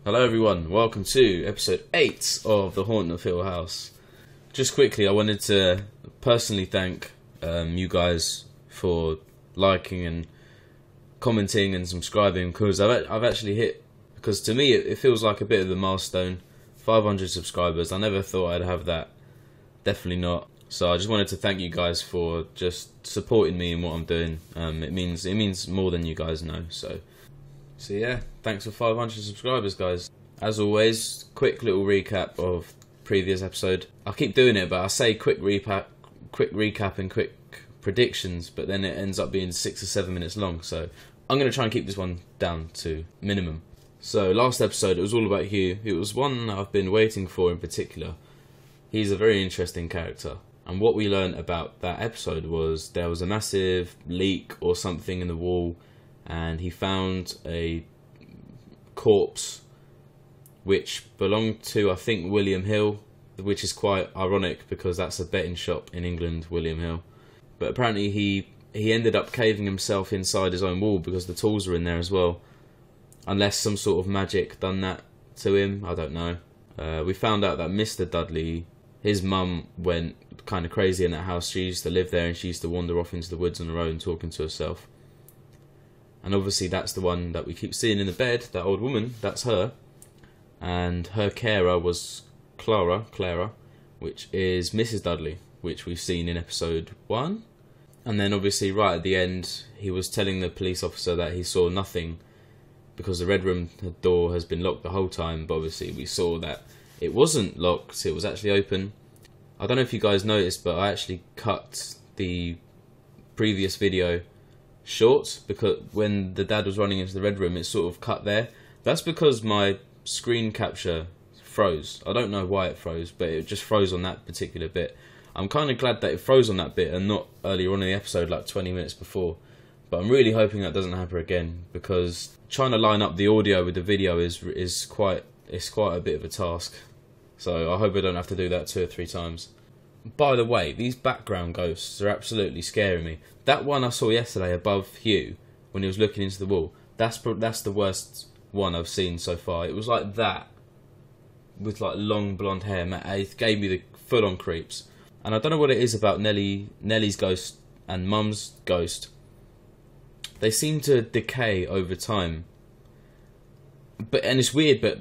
Hello everyone, welcome to episode 8 of The Haunting of Hill House. Just quickly, I wanted to personally thank you guys for liking and commenting and subscribing, because I've actually hit, because to me it feels like a bit of a milestone, 500 subscribers. I never thought I'd have that, definitely not. So I just wanted to thank you guys for just supporting me in what I'm doing. It means more than you guys know. So yeah, thanks for 500 subscribers, guys. As always, quick little recap of previous episode. I keep doing it, but I say quick recap and quick predictions, but then it ends up being 6 or 7 minutes long. So I'm going to try and keep this one down to minimum. So last episode, it was all about Hugh. It was one I've been waiting for in particular. He's a very interesting character. And what we learned about that episode was there was a massive leak or something in the wall, and he found a corpse which belonged to, I think, William Hill, which is quite ironic because that's a betting shop in England, William Hill. But apparently he ended up caving himself inside his own wall because the tools were in there as well. Unless some sort of magic done that to him, I don't know. We found out that Mr. Dudley, his mum, went kind of crazy in that house. She used to live there and she used to wander off into the woods on her own talking to herself. And obviously that's the one that we keep seeing in the bed, that old woman, that's her. And her carer was Clara, which is Mrs. Dudley, which we've seen in episode 1. And then obviously right at the end, he was telling the police officer that he saw nothing because the red room door has been locked the whole time. But obviously we saw that it wasn't locked, it was actually open. I don't know if you guys noticed, but I actually cut the previous video short because when the dad was running into the red room, it sort of cut there. That's because my screen capture froze. I don't know why it froze, but it just froze on that particular bit. I'm kind of glad that it froze on that bit and not earlier on in the episode, like 20 minutes before. But I'm really hoping that doesn't happen again, because trying to line up the audio with the video is quite a bit of a task. So I hope I don't have to do that 2 or 3 times. By the way, these background ghosts are absolutely scaring me. That one I saw yesterday above Hugh, when he was looking into the wall, that's the worst one I've seen so far. It was like that, with like long blonde hair. It gave me the full-on creeps. And I don't know what it is about Nellie's ghost and Mum's ghost. They seem to decay over time. And it's weird, but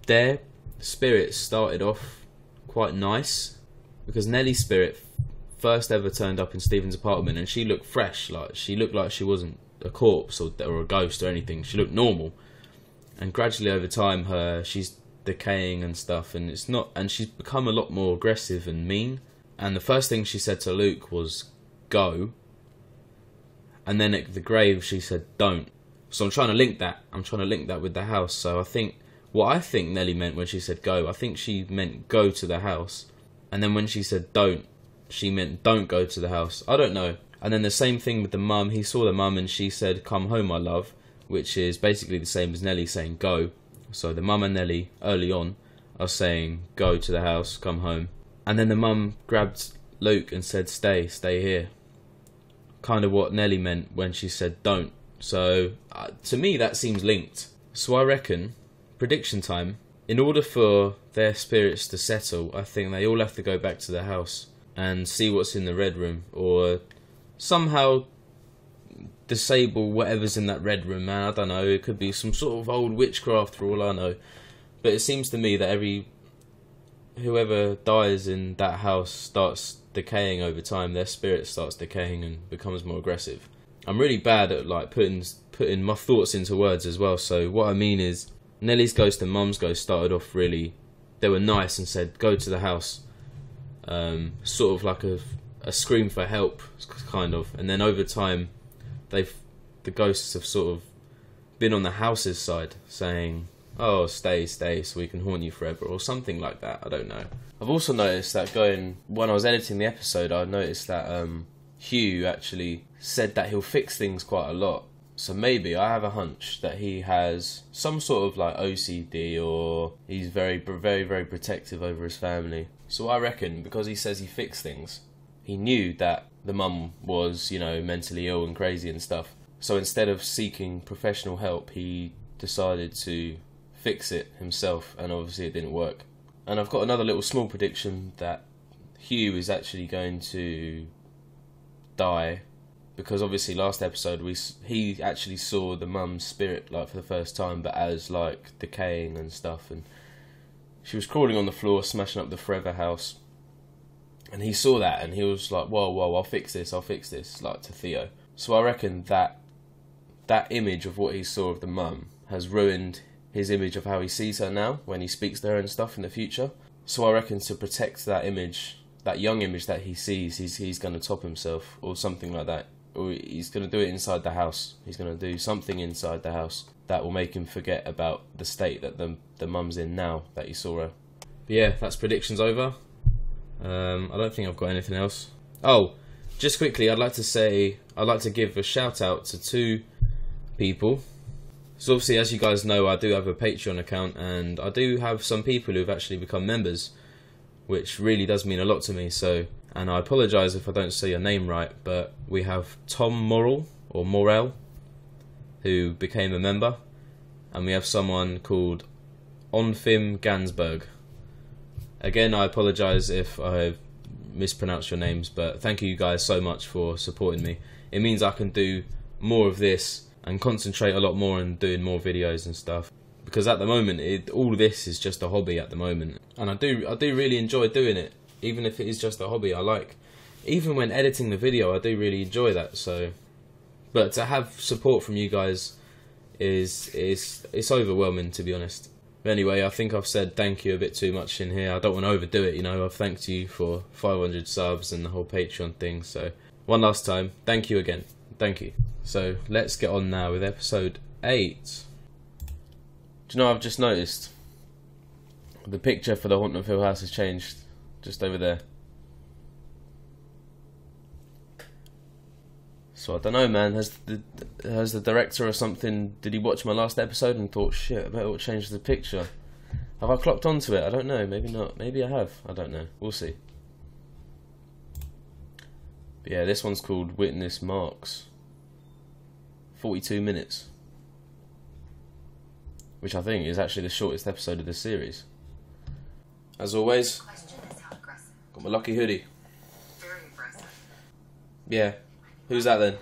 their spirits started off quite nice, because Nellie's spirit first ever turned up in Stephen's apartment and she looked fresh, like she looked like she wasn't a corpse or a ghost or anything. She looked normal, and gradually over time she's decaying and stuff, and she's become a lot more aggressive and mean. And the first thing she said to Luke was go, and then at the grave she said don't. So I'm trying to link that with the house. So I think Nellie meant when she said go, I think she meant go to the house. And then when she said don't, she meant don't go to the house. I don't know. And then the same thing with the mum. He saw the mum and she said, come home, my love, which is basically the same as Nellie saying go. So the mum and Nellie early on are saying go to the house, come home. And then the mum grabbed Luke and said stay here. Kind of what Nellie meant when she said don't. So to me that seems linked. So I reckon, prediction time, in order for their spirits to settle, I think they all have to go back to the house and see what's in the red room, or somehow disable whatever's in that red room, man. I don't know, it could be some sort of old witchcraft for all I know. But it seems to me that whoever dies in that house starts decaying over time. Their spirit starts decaying and becomes more aggressive. I'm really bad at like putting my thoughts into words as well. So what I mean is, Nellie's ghost and Mum's ghost started off really, they were nice and said go to the house, sort of like a scream for help, kind of. And then over time the ghosts have sort of been on the house's side saying, oh, stay so we can haunt you forever, or something like that. I don't know. I've also noticed that when I was editing the episode, I noticed that Hugh actually said that he'll fix things quite a lot. So maybe, I have a hunch that he has some sort of like OCD, or he's very, very, very protective over his family. So I reckon, because he says he fixed things, he knew that the mum was, mentally ill and crazy and stuff. So instead of seeking professional help, he decided to fix it himself, and obviously it didn't work. And I've got another little small prediction that Hugh is actually going to die, because obviously last episode he actually saw the mum's spirit like for the first time, but as like decaying and stuff, and she was crawling on the floor, smashing up the forever house, and he saw that and he was like, whoa, I'll fix this, like to Theo. So I reckon that image of what he saw of the mum has ruined his image of how he sees her now when he speaks to her and stuff in the future. So I reckon to protect that image, that young image that he sees, he's going to top himself or something like that. Or he's going to do it inside the house. He's going to do something inside the house that will make him forget about the state that the mum's in now that he saw her. But yeah, that's predictions over. I don't think I've got anything else. Oh, just quickly, I'd like to give a shout out to 2 people. So obviously, as you guys know, I do have a Patreon account, and I do have some people who have actually become members, which really does mean a lot to me. So, and I apologise if I don't say your name right, but we have Tom Morrell, or Morrell, who became a member, and we have someone called Onfim Gansberg. Again, I apologise if I mispronounced your names, but thank you guys so much for supporting me. It means I can do more of this and concentrate a lot more on doing more videos and stuff, because at the moment all this is just a hobby at the moment, and I do really enjoy doing it, even if it is just a hobby. Even when editing the video, I do really enjoy that. So, but to have support from you guys it's overwhelming, to be honest. But anyway, I think I've said thank you a bit too much in here. I don't want to overdo it, you know. I've thanked you for 500 subs and the whole Patreon thing. So one last time, thank you again. Thank you. So let's get on now with episode 8. Do you know, I've just noticed the picture for the Haunting of Hill House has changed just over there. So I don't know, man. Has the director or something, did he watch my last episode and thought, shit, I better change the picture? Have I clocked onto it? I don't know. Maybe not. Maybe I have. I don't know. We'll see. But yeah, this one's called Witness Marks. 42 minutes. Which I think is actually the shortest episode of the series. As always, got my lucky hoodie. Very aggressive. Yeah. Who's that then?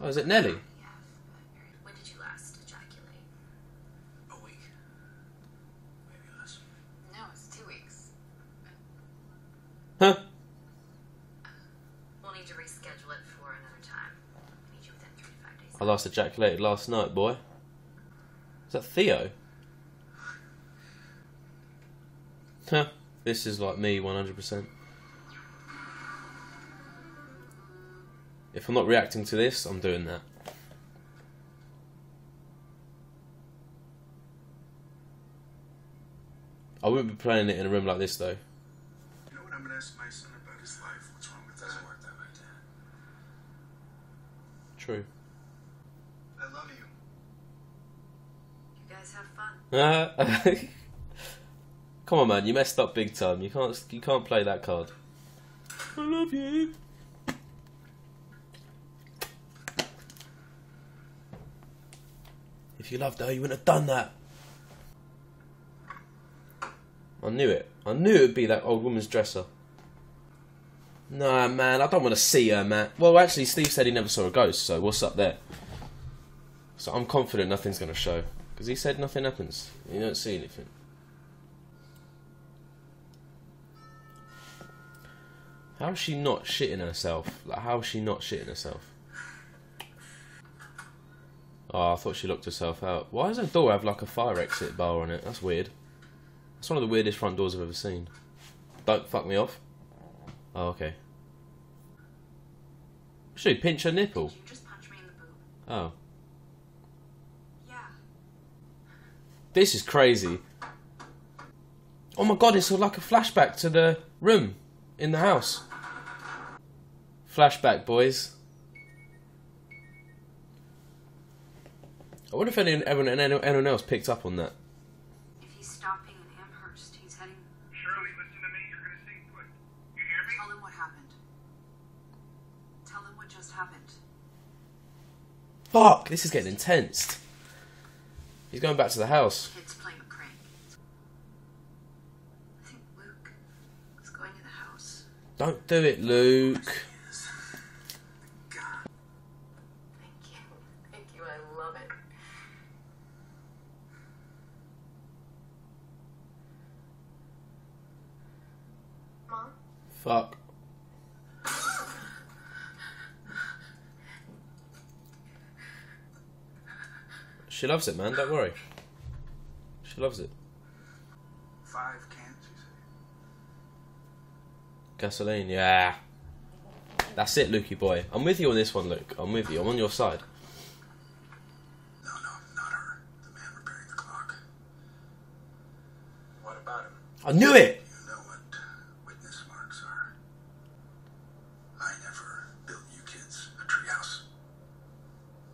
Oh, is it Nelly? When did you last ejaculate? A week. Maybe less. No, it's 2 weeks. Huh? We'll need to reschedule it for another time. Meet you within 3 to 5 days. I last ejaculated last night, boy. Is that Theo? Huh. This is like me, 100%. If I'm not reacting to this, I'm doing that. I wouldn't be playing it in a room like this, though. You know what I'm gonna ask my son about his life? What's wrong with that? It doesn't work that way, Dad. True. I love you. You guys have fun. Come on, man, you messed up big time. You can't play that card. I love you. If you loved her, you wouldn't have done that. I knew it. I knew it would be that old woman's dresser. Nah, man, I don't want to see her, man. Well, actually, Steve said he never saw a ghost, so what's up there? So I'm confident nothing's going to show. Because he said nothing happens. You don't see anything. How is she not shitting herself? Like, how is she not shitting herself? Oh, I thought she locked herself out. Why does her door have like a fire exit bar on it? That's weird. That's one of the weirdest front doors I've ever seen. Don't fuck me off. Oh, okay. Should pinch her nipple? Did you just punch me in the boob? Oh. Yeah. This is crazy. Oh my god, it's like a flashback to the room in the house. Flashback, boys. I wonder if anyone else picked up on that. If he's stopping in Amherst, he's heading... Shirley, listen to me. You're gonna stay put. You hear me? Tell him what happened. Tell him what just happened. fuck! This is getting intense. He's going back to the house. Kids playing with Craig. I think Luke is going to the house. Don't do it, Luke. Thank you. Thank you. I love it. Mom? Fuck. She loves it, man. Don't worry. She loves it. 5 cans, you say? Gasoline, yeah. That's it, Lukey boy. I'm with you on this one, Luke. I'm with you. I'm on your side. No, not her. The man repairing the clock. What about him? I knew it! You know what witness marks are. I never built you kids a treehouse.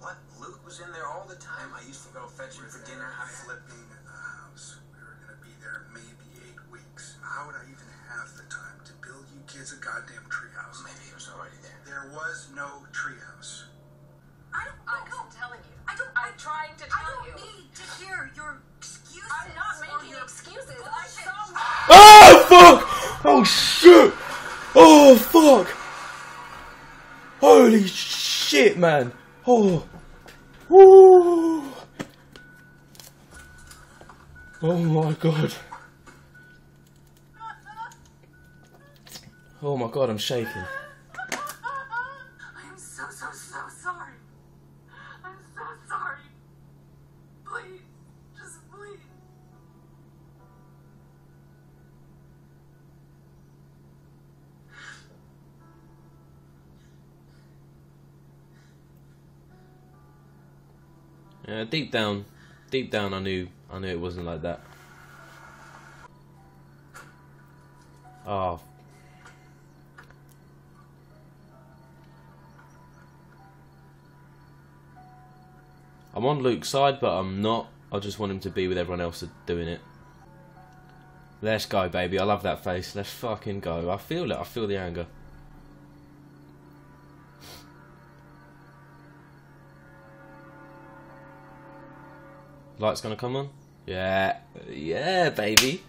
What? Luke was in there all the time. I used to go fetch him for dinner. Flipping a house. We were gonna be there maybe 8 weeks. How would I even have the time to build you kids a goddamn treehouse? Maybe he was already there. There was no treehouse. I'm telling you. I'm trying to tell you. I don't need to hear your excuses. I'm not making excuses. I saw. Oh, fuck! Oh, shit! Oh, fuck! Holy shit, man! Oh. Woo! Oh my god. Oh my god, I'm shaking. I am so sorry. I'm so sorry. Please, just please. Yeah, deep down, I knew it wasn't like that. Oh. I'm on Luke's side, but I'm not. I just want him to be with everyone else doing it. Let's go, baby. I love that face. Let's fucking go. I feel it. I feel the anger. Light's gonna come on? Yeah. Yeah, baby.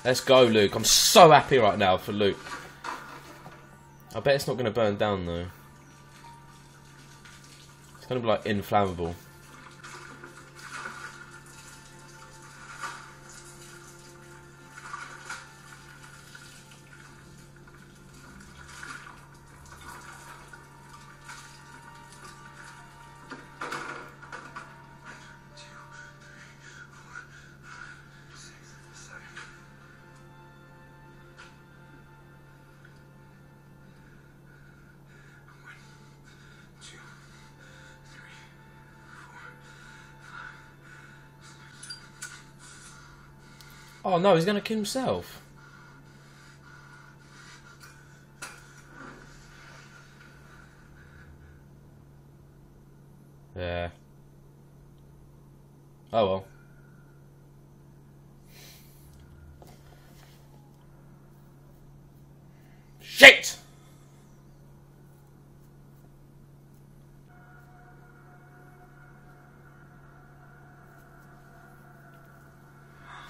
Let's go, Luke. I'm so happy right now for Luke. I bet it's not gonna burn down, though. It's gonna be, like, inflammable. Oh no, he's gonna kill himself. Yeah. Oh well. Shit!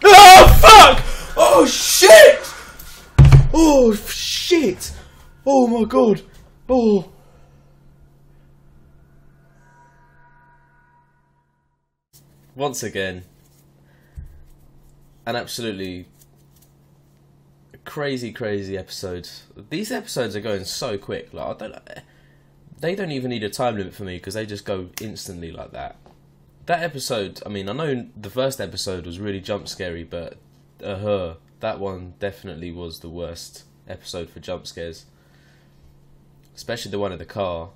Oh fuck! Oh shit! Oh shit! Oh my god! Oh. Once again, an absolutely crazy episode. These episodes are going so quick. Like they don't even need a time limit for me because they just go instantly like that. That episode, I mean, I know the first episode was really jump scary, but that one definitely was the worst episode for jump scares. Especially the one in the car.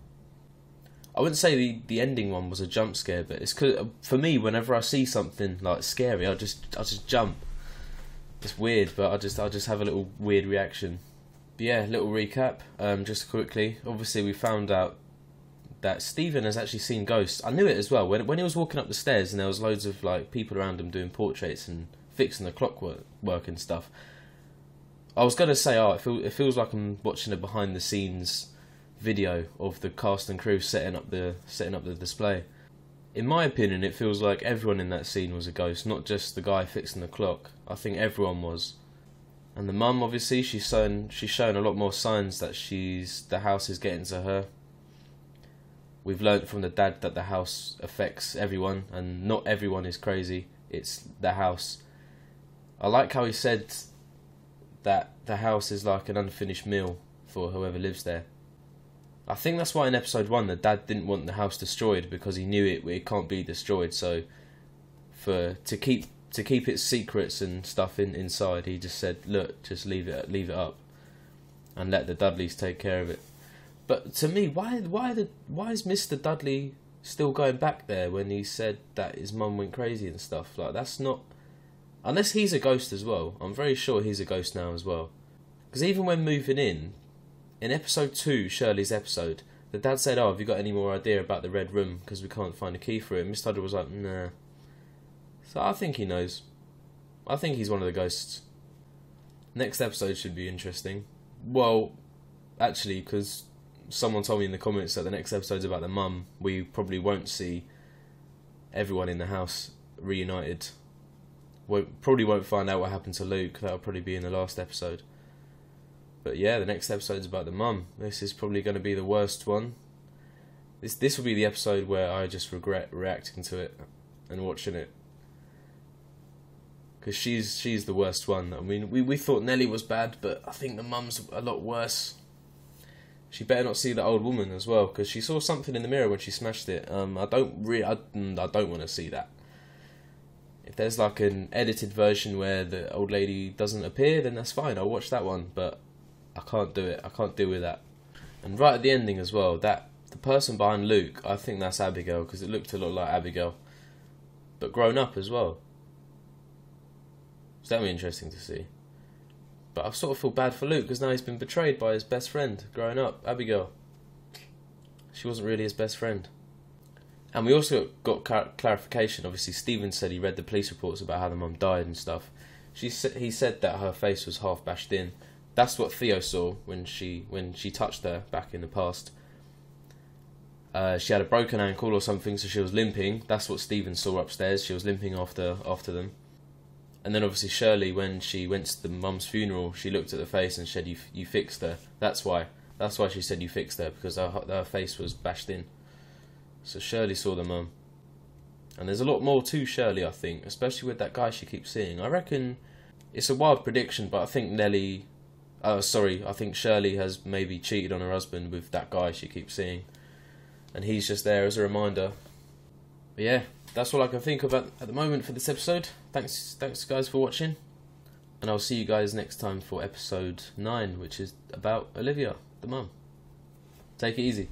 I wouldn't say the ending one was a jump scare, but it's 'cause for me, whenever I see something like scary, I just jump. It's weird, but I just have a little weird reaction. But yeah, little recap. Just quickly, obviously we found out that Stephen has actually seen ghosts. I knew it as well when he was walking up the stairs and there was loads of like people around him doing portraits and fixing the clockwork and stuff. I was gonna say, oh, it feels like I'm watching a behind the scenes video of the cast and crew setting up the display. In my opinion, it feels like everyone in that scene was a ghost, not just the guy fixing the clock. I think everyone was. And the mum, obviously, she's shown a lot more signs that the house is getting to her. We've learnt from the dad that the house affects everyone, and not everyone is crazy. It's the house. I like how he said that the house is like an unfinished meal for whoever lives there. I think that's why in episode 1 the dad didn't want the house destroyed, because he knew it can't be destroyed. So to keep its secrets and stuff inside, he just said, look, just leave it up, and let the Dudleys take care of it. But to me, why is Mr. Dudley still going back there when he said that his mum went crazy and stuff? Like, that's not... Unless he's a ghost as well. I'm very sure he's a ghost now as well. Because even when moving in episode 2, Shirley's episode, the dad said, oh, have you got any more idea about the red room? Because we can't find a key for it. And Mr. Dudley was like, nah. So I think he knows. I think he's one of the ghosts. Next episode should be interesting. Well, actually, because someone told me in the comments that the next episode's about the mum, we probably won't see everyone in the house reunited. Probably won't find out what happened to Luke. That'll probably be in the last episode. But yeah, the next episode's about the mum. This is probably going to be the worst one. This will be the episode where I just regret reacting to it and watching it. Because she's the worst one. I mean, we thought Nellie was bad, but I think the mum's a lot worse. She better not see the old woman as well, because she saw something in the mirror when she smashed it. I don't want to see that. If there's like an edited version where the old lady doesn't appear, then that's fine. I'll watch that one, but I can't do it. I can't deal with that. And right at the ending as well, that the person behind Luke, I think that's Abigail, because it looked a lot like Abigail, but grown up as well. So that'll be interesting to see. But I sort of feel bad for Luke, because now he's been betrayed by his best friend growing up, Abigail. She wasn't really his best friend. And we also got clarification. Obviously, Stephen said he read the police reports about how the mum died and stuff. He said that her face was half bashed in. That's what Theo saw when she touched her back in the past. She had a broken ankle or something, so she was limping. That's what Stephen saw upstairs. She was limping after them. And then obviously Shirley, when she went to the mum's funeral, she looked at the face and said, "You fixed her." That's why she said you fixed her, because her face was bashed in. So Shirley saw the mum. And there's a lot more to Shirley, I think, especially with that guy she keeps seeing. I reckon it's a wild prediction, but I think I think Shirley has maybe cheated on her husband with that guy she keeps seeing. And he's just there as a reminder. But yeah, that's all I can think of at the moment for this episode. Thanks guys for watching. And I'll see you guys next time for episode 9, which is about Olivia, the mum. Take it easy.